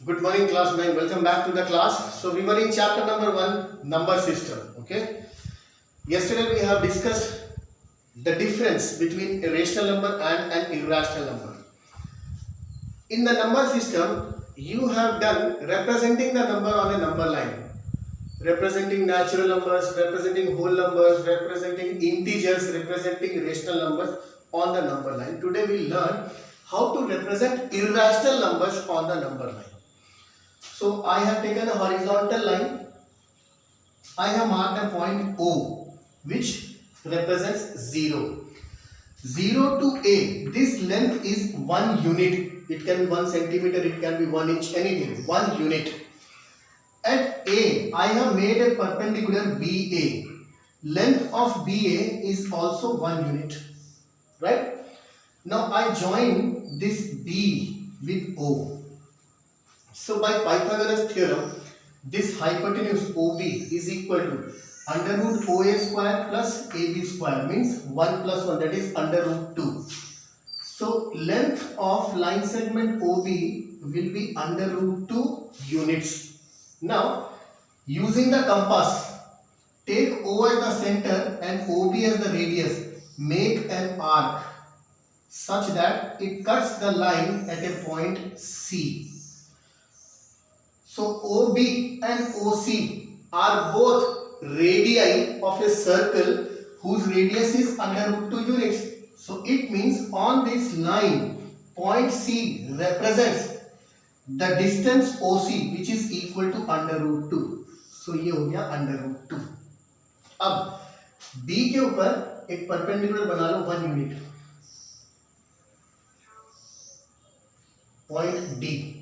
Good morning, class 9. Welcome back to the class. So we were in chapter number 1, number system. Okay. Yesterday we have discussed the difference between a rational number and an irrational number. In the number system, you have done representing the number on a number line, representing natural numbers, representing whole numbers, representing integers, representing rational numbers on the number line. Today we learn how to represent irrational numbers on the number line. So I have taken a horizontal line. I have marked a point O which represents 0. 0 to A, this length is 1 unit. It can be 1 centimeter, it can be 1 inch, anything, 1 unit. At A, I have made a perpendicular BA. Length of BA is also 1 unit. Right? Now I join this B with O. So by Pythagoras theorem, this hypotenuse OB is equal to under root OA square plus AB square, means 1 plus 1, that is under root 2. So length of line segment OB will be under root 2 units. Now using the compass, take O as the center and OB as the radius, make an arc such that it cuts the line at a point C. So OB and OC are both radii of a circle whose radius is under root 2 units. So it means on this line, point C represents the distance OC which is equal to under root 2. So ये हो गया under root 2. अब B के ऊपर एक perpendicular बना लो 1 unit. Point D.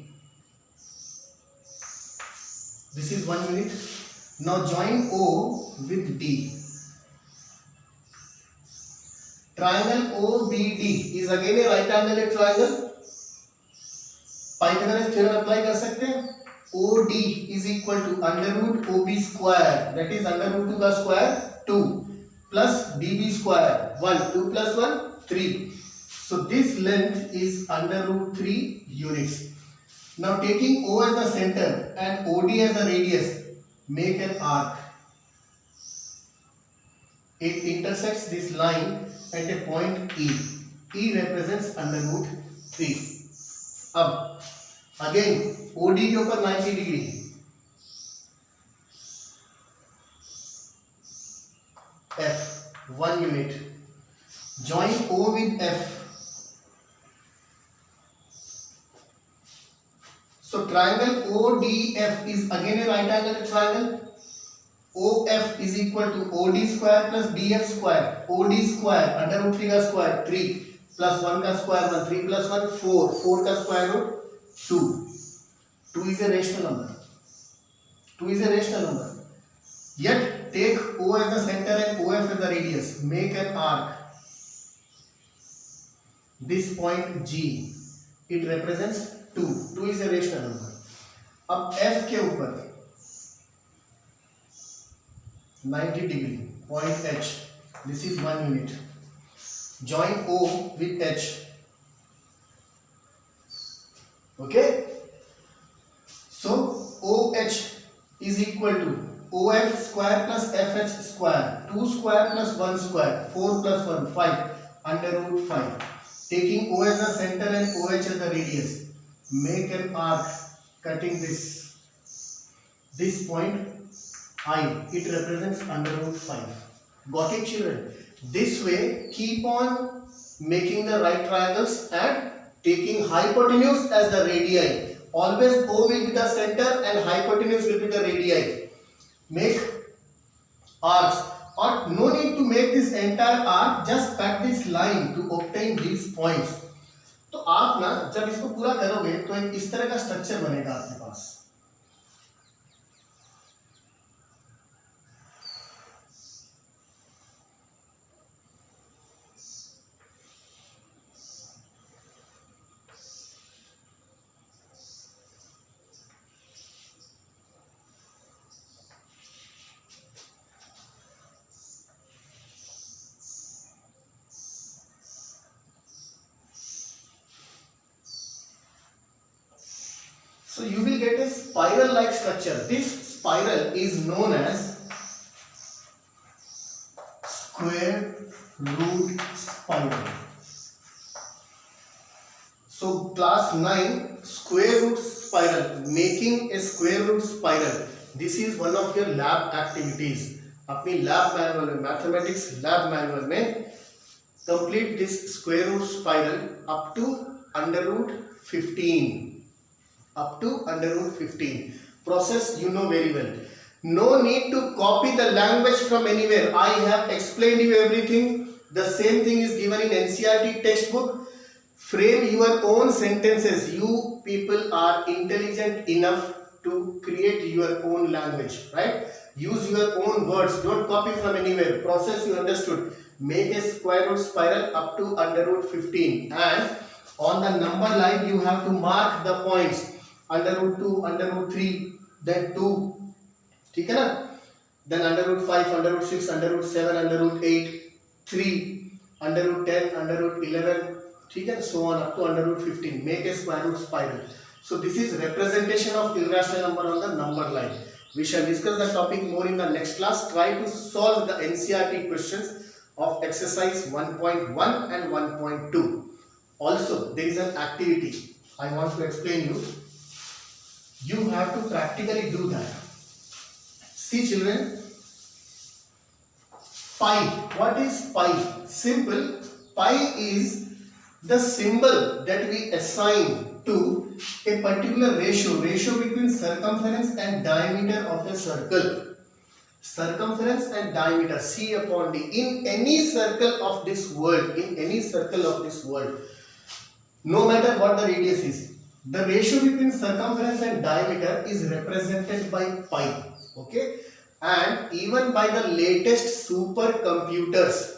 This is 1 unit. Now join O with D. Triangle OBD is again a right angle triangle. Pythagoras theorem apply कर सकते हैं. OD is equal to under root OB square, that is under root 2 का square 2 plus BB square 1. 2 plus 1 3. So this length is under root 3 units. Now taking O as the center and OD as the radius, make an arc. It intersects this line at a point E. E represents under root 3. अब again OD के ऊपर 90 degree. F 1 unit. Join O with F. So triangle ODF is again a right angle triangle. OF is equal to OD square plus BF square. OD square under root 3 का square 3 plus 1 का square 1. 3 plus 1 4. 4 का square root 2. 2 is a rational number. 2 is a rational number. Yet take O as the center and OF as the radius. Make an arc. This point G, it represents 2. 2 is a rational number. अब F के ऊपर 90 degree point H. This is 1 unit. Join O with H. Okay. So OH is equal to OF square plus FH square. 2 square plus 1 square. 4 plus 1 5 under root 5. Taking O as the center and OH as the radius, make an arc cutting this point I. It represents under root 5. Got it, children? This way, keep on making the right triangles and taking hypotenuse as the radii. Always O will be the center and hypotenuse will be the radii. Make arcs. Or no need to make this entire arc, just cut this line to obtain these points. तो आप ना जब इसको पूरा करोगे तो एक इस तरह का स्ट्रक्चर बनेगा आपके पास. So you will get a spiral like structure. This spiral is known as square root spiral. So class 9, square root spiral, making a square root spiral. This is one of your lab activities. अपनी lab manual में, mathematics lab manual में complete this square root spiral up to under root 15. Up to under root 15. Process you know very well. No need to copy the language from anywhere. I have explained you everything. The same thing is given in NCERT textbook. Frame your own sentences. You people are intelligent enough to create your own language, right? Use your own words. Don't copy from anywhere. Process you understood. Make a square root spiral up to under root 15, and on the number line you have to mark the points. Under root 2, under root 3, then 2. ठीक है ना? Then under root 5, under root 6, under root 7, under root 8, 3, under root 10, under root 11. ठीक है? So on up to under root 15. Make a square root spiral. So this is representation of irrational number on the number line. We shall discuss the topic more in the next class. Try to solve the NCERT questions of exercise 1.1 and 1.2. Also, there is an activity I want to explain you. You have to practically do that. See children, pi. What is pi? Simple. Pi is the symbol that we assign to a particular ratio between circumference and diameter of a circle. Circumference and diameter, C upon D. In any circle of this world, no matter what the radius is, the ratio between circumference and diameter is represented by pi. Okay, and even by the latest supercomputers,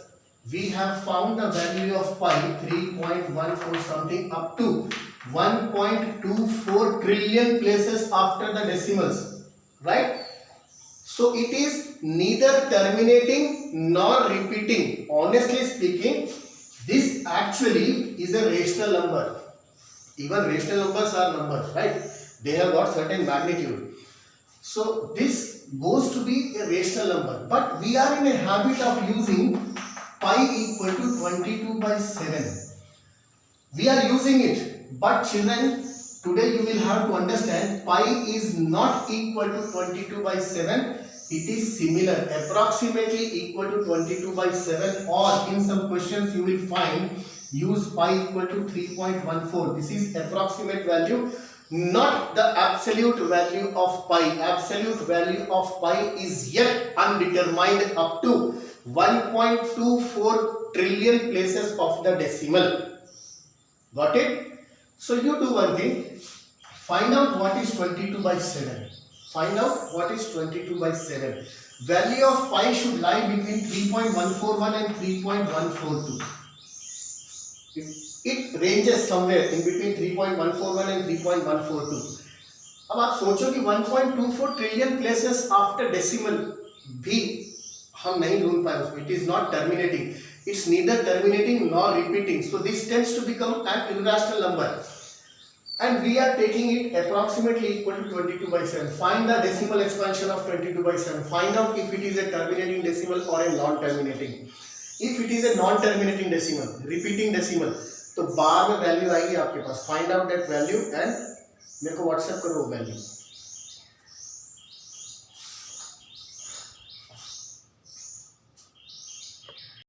we have found the value of pi 3.14 something up to 1.24 trillion places after the decimals, right? So it is neither terminating nor repeating. Honestly speaking, this actually is a rational number. Even rational numbers are numbers, right? They have got certain magnitude. So this goes to be a rational number. But we are in a habit of using pi equal to 22 by 7. We are using it. But children, today you will have to understand pi is not equal to 22 by 7. It is similar, approximately equal to 22 by 7, or in some questions you will find use pi equal to 3.14. This is approximate value, not the absolute value of pi. Absolute value of pi is yet undetermined up to 1.24 trillion places of the decimal. Got it? So you do one thing, find out what is 22 by 7. Find out what is 22 by 7. Value of pi should lie between 3.141 and 3.142. It ranges somewhere in between 3.141 and 3.142. अब आप सोचो कि 1.24 trillion places after decimal भी हम नहीं ढूंढ पाए उसको. It is not terminating. It's neither terminating nor repeating. So this tends to become an irrational number. And we are taking it approximately equal to 22 by 7. Find the decimal expansion of 22 by 7. Find out if it is a terminating decimal or a non-terminating. If it is a non-terminating decimal, repeating decimal, तो बार में value आएगी आपके पास. Find out that value and मेरे को WhatsApp करो वो value.